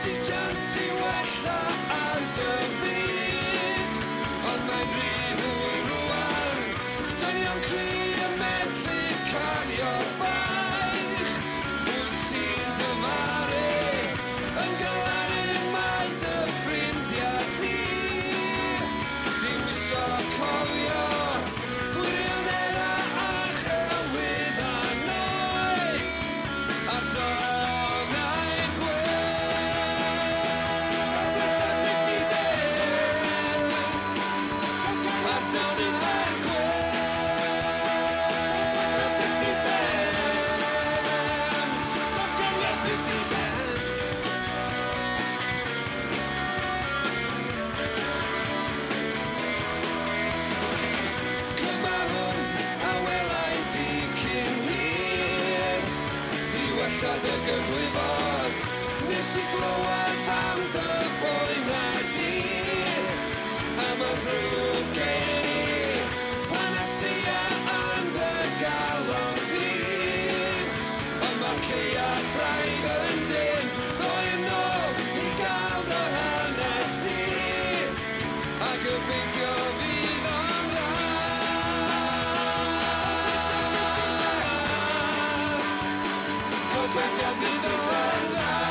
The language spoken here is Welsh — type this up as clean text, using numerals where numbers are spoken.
Distancy wella ar dy fyd ond mae'n rhy hwyr rwan dynion cry y methu cario baich wyt ti'n dyfaru yn galaru mai dy ffrindiau di ddim isio cofio gwirionedda a chylwydd a noeth ar donnau gwell dy gydwybod nes I glywed am dy boen a di am y ddrwg gen I panacea yn dy galon di ond mae'r caead braidd yn dyn ddwy'n nôl I gael dy hanes di a gobeithio fydd o'n dda gobeithio fydd o'n dda